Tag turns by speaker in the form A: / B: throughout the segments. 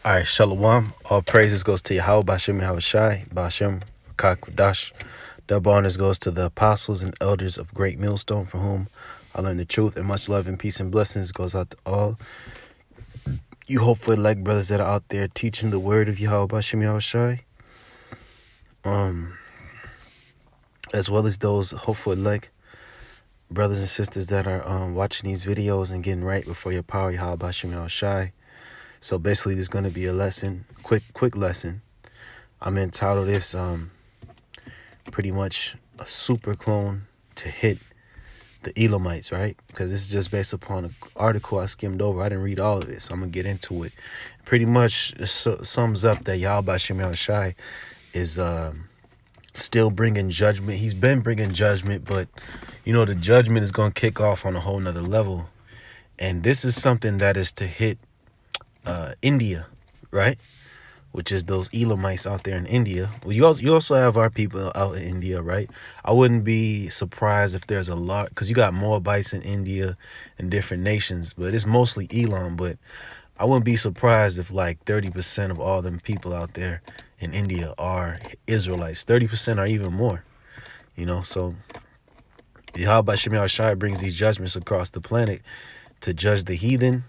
A: All right, Shalom. All praises goes to Yahawah, Bahasham, Yahawashi, Bahasham, Kakwadash. Double honors goes to the apostles and elders of Great Millstone, for whom I learned the truth, and much love and peace and blessings goes out to all you hopeful elect brothers that are out there teaching the word of Yahawah, Bahasham, Yahawashi, as well as those hopeful elect brothers and sisters that are watching these videos and getting right before your power, Yahawah, Bahasham, Yahawashi. So basically, there's going to be a lesson, quick lesson. I'm entitled this pretty much a super clone to hit the Elamites, right? Because this is just based upon an article I skimmed over. I didn't read all of it, so I'm going to get into it. Pretty much sums up that Yahawashi is still bringing judgment. He's been bringing judgment, but, the judgment is going to kick off on a whole nother level. And this is something that is to hit India, right? Which is those Elamites out there in India. Well, you also have our people out in India, right? I wouldn't be surprised if there's a lot, because you got Moabites in India and different nations, but it's mostly Elam. But I wouldn't be surprised if like 30% of all them people out there in India are Israelites. 30% or even more, So Yahawah Shemi Shai brings these judgments across the planet to judge the heathen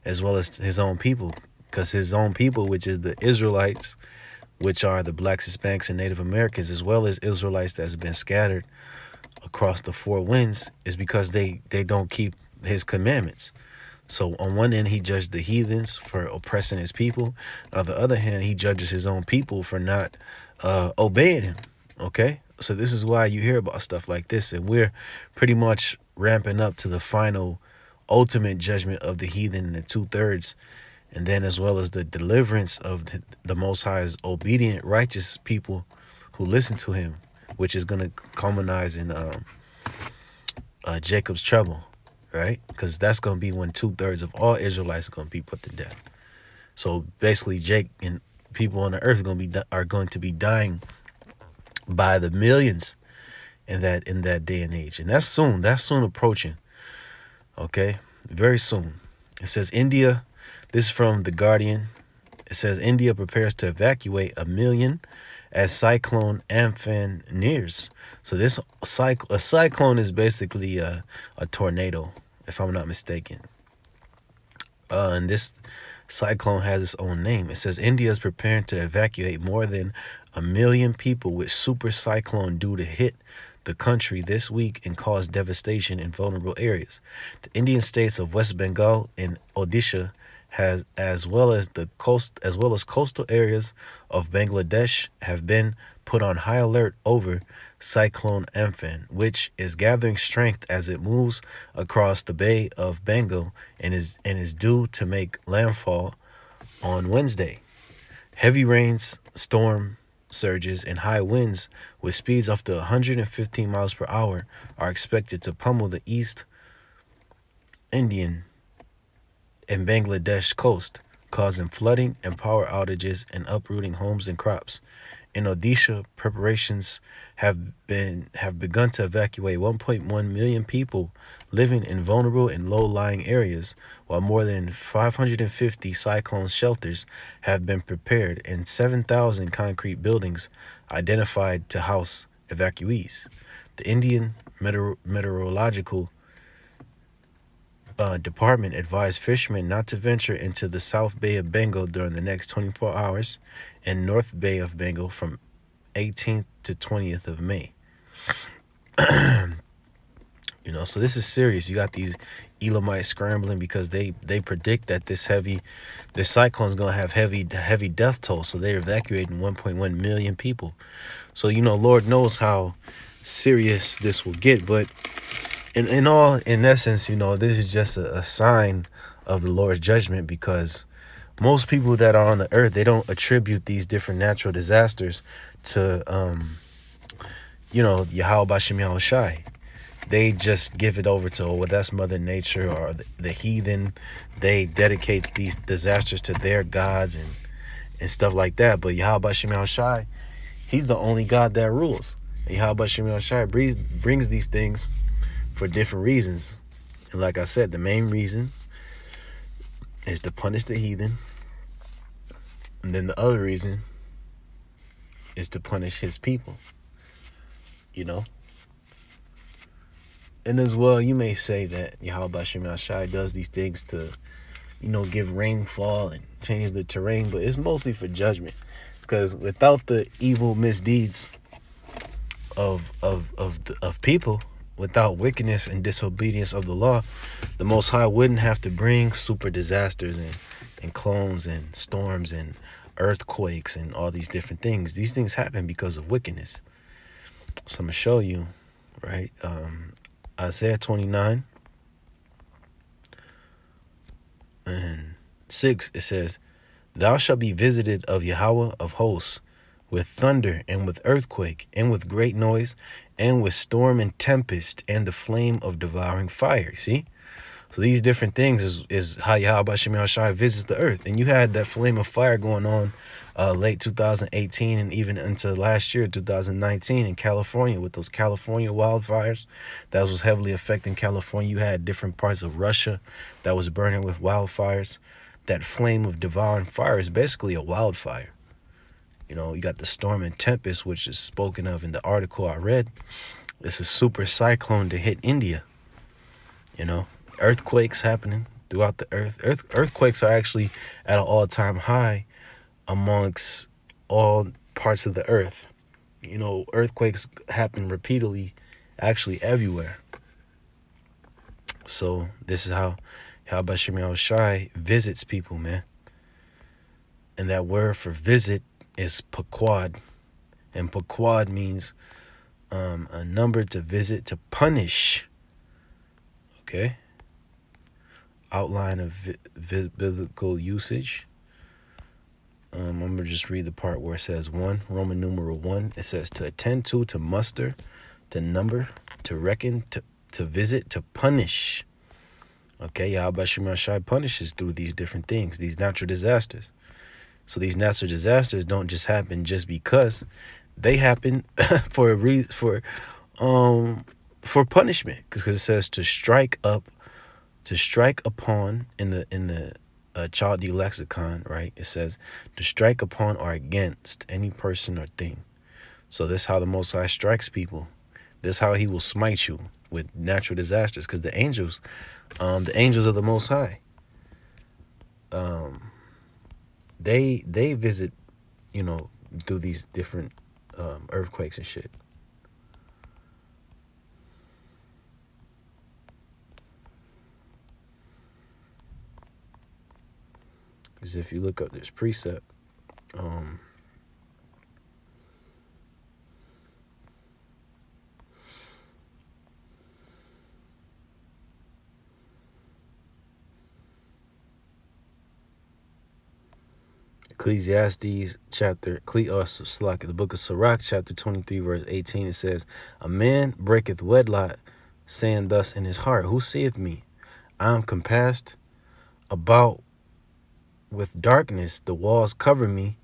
A: as well as his own people, because his own people, which is the Israelites, which are the blacks, Hispanics, and Native Americans, as well as Israelites that's been scattered across the four winds, is because they don't keep his commandments. So on one end, he judged the heathens for oppressing his people. On the other hand, he judges his own people for not obeying him, okay? So this is why you hear about stuff like this, and we're pretty much ramping up to the final ultimate judgment of the heathen in the 2/3, and then as well as the deliverance of the Most High's obedient, righteous people who listen to him, which is going to culminate in Jacob's trouble, right? Because that's going to be when 2/3 of all Israelites are going to be put to death. So basically, Jake and people on the earth are going to be dying by the millions in that day and age, and that's soon approaching. Okay, very soon. It says India, this is from The Guardian. It says India prepares to evacuate 1 million as Cyclone Amphan nears. So a cyclone is basically a tornado, if I'm not mistaken. And this cyclone has its own name. It says India is preparing to evacuate more than 1 million people with super cyclone due to hit the country this week and cause devastation in vulnerable areas. The Indian states of West Bengal and Odisha as well as coastal areas of Bangladesh have been put on high alert over Cyclone Amphan, which is gathering strength as it moves across the Bay of Bengal and is due to make landfall on Wednesday. Heavy rains, storm surges, and high winds with speeds up to 115 miles per hour are expected to pummel the East Indian and Bangladesh coast, causing flooding and power outages and uprooting homes and crops. In Odisha, preparations have begun to evacuate 1.1 million people living in vulnerable and low-lying areas, while more than 550 cyclone shelters have been prepared and 7,000 concrete buildings identified to house evacuees. The Indian Meteorological Department advised fishermen not to venture into the South Bay of Bengal during the next 24 hours and North Bay of Bengal from 18th to 20th of May. So this is serious. You got these Elamites scrambling because they predict that this cyclone is going to have heavy death toll. So they're evacuating 1.1 million people. So, Lord knows how serious this will get, but in essence, this is just a sign of the Lord's judgment, because most people that are on the earth, they don't attribute these different natural disasters to, Yahawah Bashem Yahawashi. They just give it over to, that's Mother Nature or the heathen. They dedicate these disasters to their gods and stuff like that. But Yahawah Bashem Yahawashi, he's the only God that rules. And Yahawah Bashem Yahawashi brings these things for different reasons. And like I said, the main reason is to punish the heathen And then the other reason is to punish his people, you know. And as well, you may say that Yahawashi does these things to, give rainfall and change the terrain, but it's mostly for judgment. Because without the evil misdeeds of people, without wickedness and disobedience of the law, the Most High wouldn't have to bring super disasters and clones and storms and earthquakes and all these different things. These things happen because of wickedness. So I'm going to show you, right? Isaiah 29 and 6, it says, "Thou shalt be visited of Yahawah of hosts, with thunder and with earthquake and with great noise and with storm and tempest and the flame of devouring fire." See? So these different things is how Yahawashi visits the earth. And you had that flame of fire going on late 2018 and even into last year, 2019, in California with those California wildfires. That was heavily affecting California. You had different parts of Russia that was burning with wildfires. That flame of devouring fire is basically a wildfire. You got the storm and tempest, which is spoken of in the article I read. It's a super cyclone to hit India. Earthquakes happening throughout the earth. Earthquakes are actually at an all-time high amongst all parts of the earth. Earthquakes happen repeatedly, actually everywhere. So this is how Yahawashi visits people, man. And that word for visit is paquad. And paquad means a number to visit, to punish. Okay? Outline of biblical usage. I'm going to just read the part where it says 1, Roman numeral 1. It says to attend to muster, to number, to reckon, to visit, to punish. Okay, Yahawashi punishes through these different things, these natural disasters. So these natural disasters don't just happen just because. They happen for a reason, for punishment, because it says to strike upon in the Chaldee lexicon, right? It says to strike upon or against any person or thing. So this is how the Most High strikes people. This is how he will smite you with natural disasters, because the angels of the Most High, they visit, through these different earthquakes and shit. Because if you look up this precept, Ecclesiastes the book of Sirach, chapter 23, verse 18, it says, "A man breaketh wedlock, saying thus in his heart, Who seeth me? I am compassed about with darkness, the walls cover me,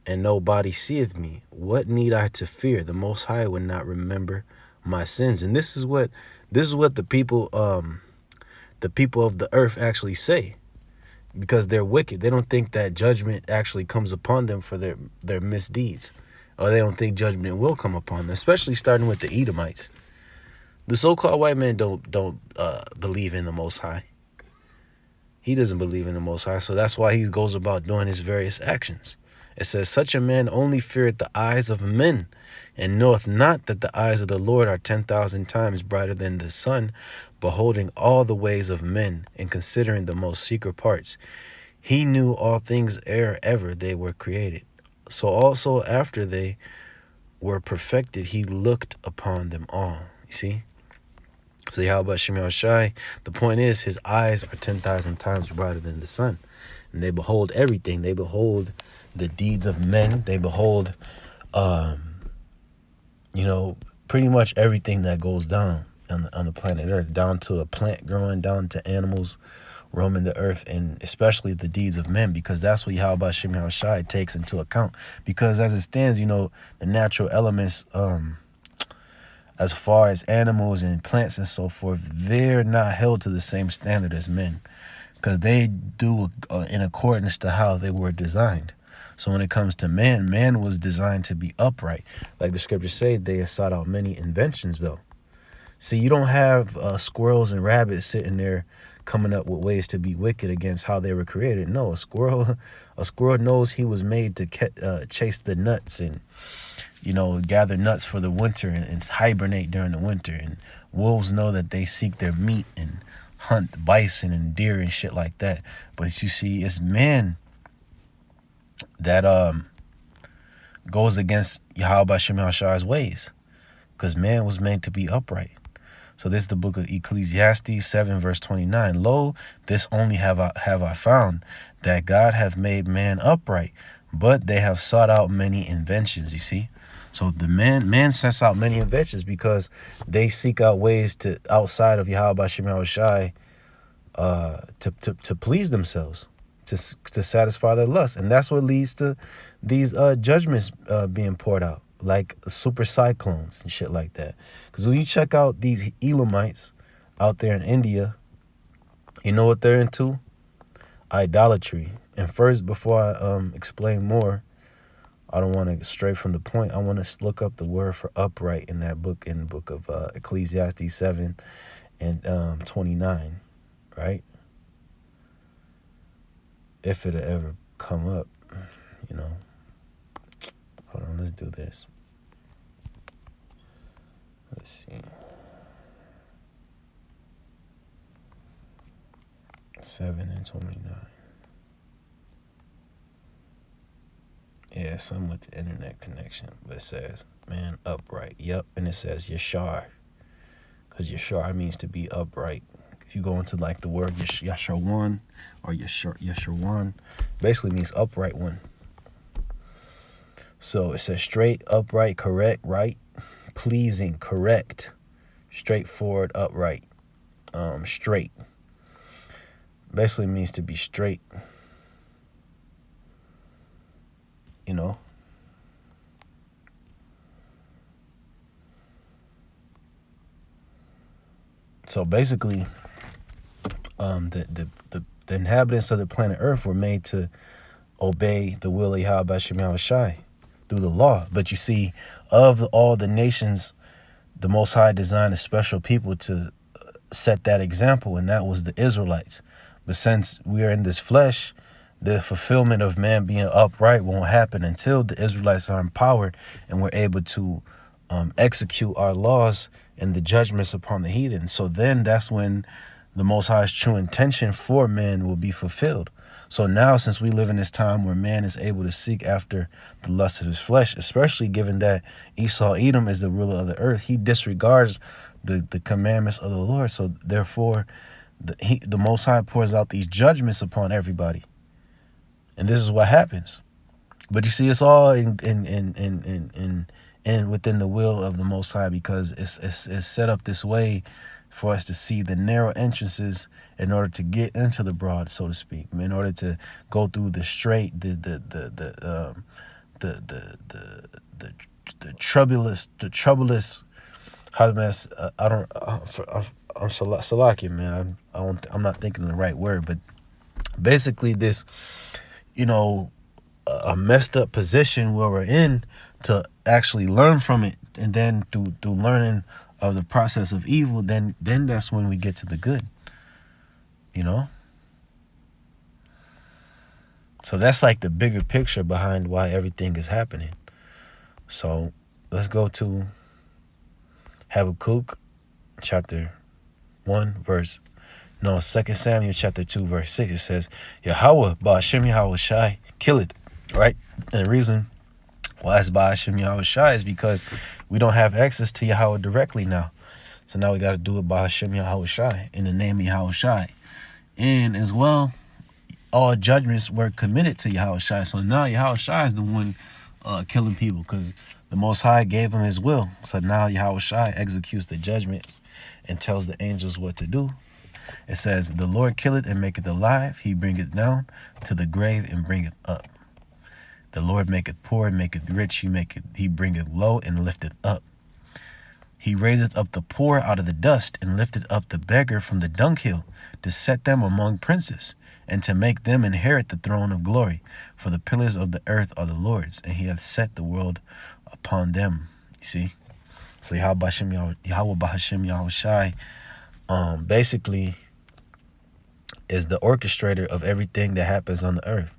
A: and nobody seeth me. What need I to fear? The Most High would not remember my sins." And this is what the people of the earth actually say, because they're wicked. They don't think that judgment actually comes upon them for their misdeeds, or they don't think judgment will come upon them, especially starting with the Edomites. The so-called white man don't believe in the Most High. He doesn't believe in the Most High, so that's why he goes about doing his various actions. It says, "Such a man only feareth the eyes of men, and knoweth not that the eyes of the Lord are 10,000 times brighter than the sun, beholding all the ways of men, and considering the most secret parts. He knew all things ere ever they were created. So also after they were perfected, he looked upon them all." You see? So Yahawashi, the point is, his eyes are 10,000 times brighter than the sun. And they behold everything. They behold the deeds of men. They behold, pretty much everything that goes down on the planet Earth, down to a plant growing, down to animals roaming the earth, and especially the deeds of men, because that's what Yahawashi takes into account. Because as it stands, the natural elements, as far as animals and plants and so forth, they're not held to the same standard as men, because they do in accordance to how they were designed. So when it comes to man, man was designed to be upright. Like the scriptures say, they have sought out many inventions, though. See, you don't have squirrels and rabbits sitting there coming up with ways to be wicked against how they were created. No, a squirrel knows he was made to chase the nuts and, gather nuts for the winter and hibernate during the winter. And wolves know that they seek their meat and hunt bison and deer and shit like that. But you see, it's man that goes against Yahawah's ways, because man was made to be upright. So this is the book of Ecclesiastes 7 verse 29. Lo, this only have I found, that God hath made man upright, but they have sought out many inventions. You see, so the man sets out many inventions because they seek out ways to outside of Yahawashi to please themselves, to satisfy their lust, and that's what leads to these judgments being poured out, like super cyclones and shit like that. Because when you check out these Elamites out there in India, you know what they're into? Idolatry. And first, before I explain more, I don't want to stray from the point. I want to look up the word for upright in that book, in the book of Ecclesiastes 7 and 29, right? If it'll ever come up, Hold on, let's do this. Let's see. 7 and 29. Yeah, something with the internet connection. But it says, man, upright. Yep, and it says Yashar. Because Yashar means to be upright. If you go into like the word Yasharwan or Yasharwan, basically means upright one. So it says straight, upright, correct, right, pleasing, correct, straightforward, upright, straight. Basically means to be straight, So basically, the inhabitants of the planet Earth were made to obey the will of Yahawashi through the law. But you see, of all the nations, the Most High designed a special people to set that example, and that was the Israelites. But since we are in this flesh, the fulfillment of man being upright won't happen until the Israelites are empowered and we're able to execute our laws and the judgments upon the heathen. So then that's when the Most High's true intention for man will be fulfilled. So now, since we live in this time where man is able to seek after the lust of his flesh, especially given that Esau Edom is the ruler of the earth, he disregards the commandments of the Lord. So therefore, the Most High pours out these judgments upon everybody. And this is what happens. But you see, it's all in within the will of the Most High, because it's set up this way for us to see the narrow entrances in order to get into the broad, so to speak, in order to go through the straight, the troublous. I'm Salaki, man. I'm not thinking of the right word, but basically this, a messed up position where we're in, to actually learn from it, and then through learning of the process of evil, then that's when we get to the good, So that's like the bigger picture behind why everything is happening. So let's go to Habakkuk chapter 2 Samuel chapter 2 verse 6. It says, Yahawah, Bahasham Yahawashi, kill it, right? And the reason why it's Bahasham Yahawashi is because we don't have access to Yahawah directly now. So now we got to do it Bahasham Yahawashi, in the name of Yahawashi. And as well, all judgments were committed to Yahawashi. So now Yahawashi is the one killing people, because the Most High gave him his will. So now Yahawashi executes the judgments and tells the angels what to do. It says, the Lord killeth and maketh alive. He bringeth down to the grave and bringeth up. The Lord maketh poor and maketh rich. He bringeth low and lifteth up. He raiseth up the poor out of the dust, and lifted up the beggar from the dunghill, to set them among princes, and to make them inherit the throne of glory. For the pillars of the earth are the Lord's, and he hath set the world upon them. You see? So Yahawah Bahasham Yahawashi, basically is the orchestrator of everything that happens on the earth.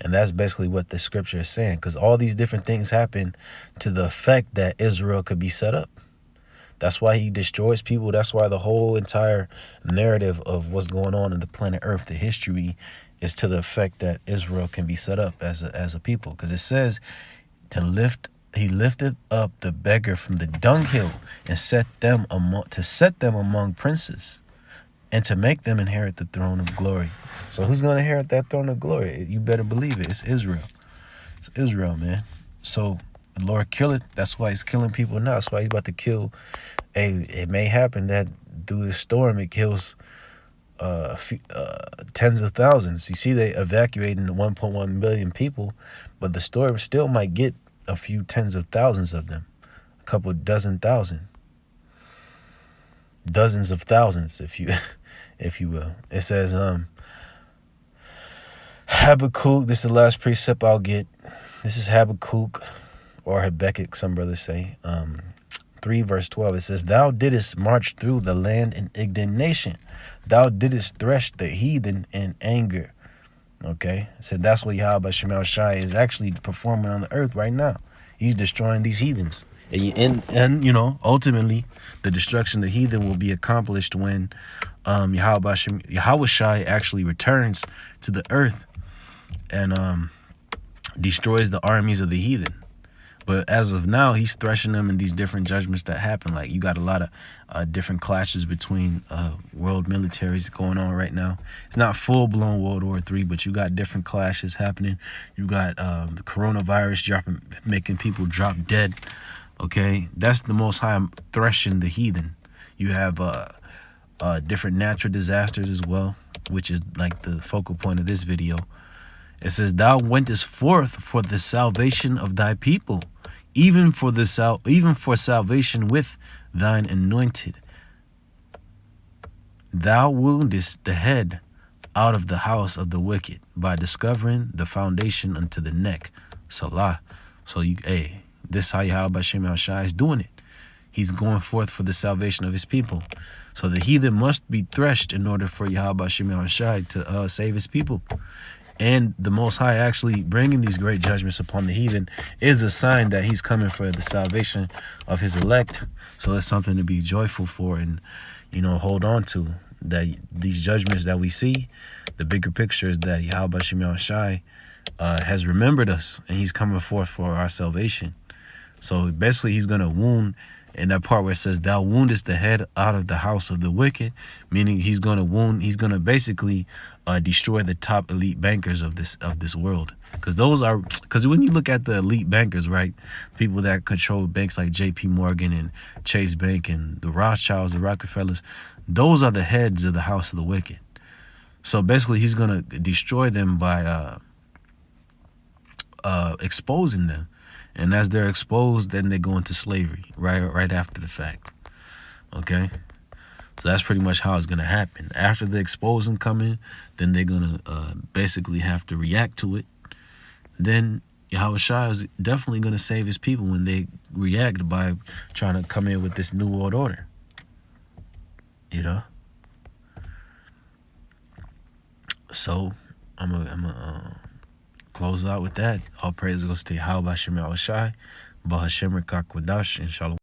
A: And that's basically what the scripture is saying, because all these different things happen to the effect that Israel could be set up. That's why he destroys people. That's why the whole entire narrative of what's going on in the planet Earth, the history, is to the effect that Israel can be set up as a people. Because it says he lifted up the beggar from the dunghill and set them among princes, and to make them inherit the throne of glory. So who's going to inherit that throne of glory? You better believe it. It's Israel. It's Israel, man. So the Lord killeth. That's why he's killing people now. That's why he's about to kill. It may happen that through this storm, it kills tens of thousands. You see, they evacuating 1.1 million people, but the storm still might get a few tens of thousands of them, a couple dozen thousand, dozens of thousands, if you will. It says, Habakkuk. This is the last precept I'll get. This is Habakkuk, or Habakkuk, some brothers say. 3 verse 12. It says, thou didst march through the land in indignation. Thou didst thresh the heathen in anger. Okay. It said that's what Yahawashi is actually performing on the earth right now. He's destroying these heathens. And you know, ultimately, the destruction of the heathen will be accomplished when Yahawashi actually returns to the earth and destroys the armies of the heathen. But as of now, he's threshing them in these different judgments that happen. Like, you got a lot of different clashes between world militaries going on right now. It's not full-blown World War III, but you got different clashes happening. You got the coronavirus making people drop dead. Okay, that's the Most High threshing the heathen. You have different natural disasters as well, which is like the focal point of this video. It says, thou wentest forth for the salvation of thy people, even for salvation with thine anointed. Thou woundest the head out of the house of the wicked by discovering the foundation unto the neck. Salah. So this is how Yahawashi is doing it. He's going forth for the salvation of his people. So the heathen must be threshed in order for Yahawashi to save his people. And the Most High actually bringing these great judgments upon the heathen is a sign that he's coming for the salvation of his elect. So it's something to be joyful for and, you know, hold on to. That these judgments that we see, the bigger picture is that Yahawashi has remembered us and he's coming forth for our salvation. So basically he's going to wound, in that part where it says, thou woundest the head out of the house of the wicked, meaning he's going to basically destroy the top elite bankers of this world. Because when you look at the elite bankers, right, people that control banks like J.P. Morgan and Chase Bank and the Rothschilds, the Rockefellers, those are the heads of the house of the wicked. So basically he's going to destroy them by exposing them. And as they're exposed, then they go into slavery right after the fact. Okay? So that's pretty much how it's going to happen. After the exposing come in, then they're going to basically have to react to it. Then Yahawashi is definitely going to save his people when they react by trying to come in with this new world order. You know? So I'm gonna close out with that. All praise goes to Yahawah, Bahasham, Bahasham, Inshallah.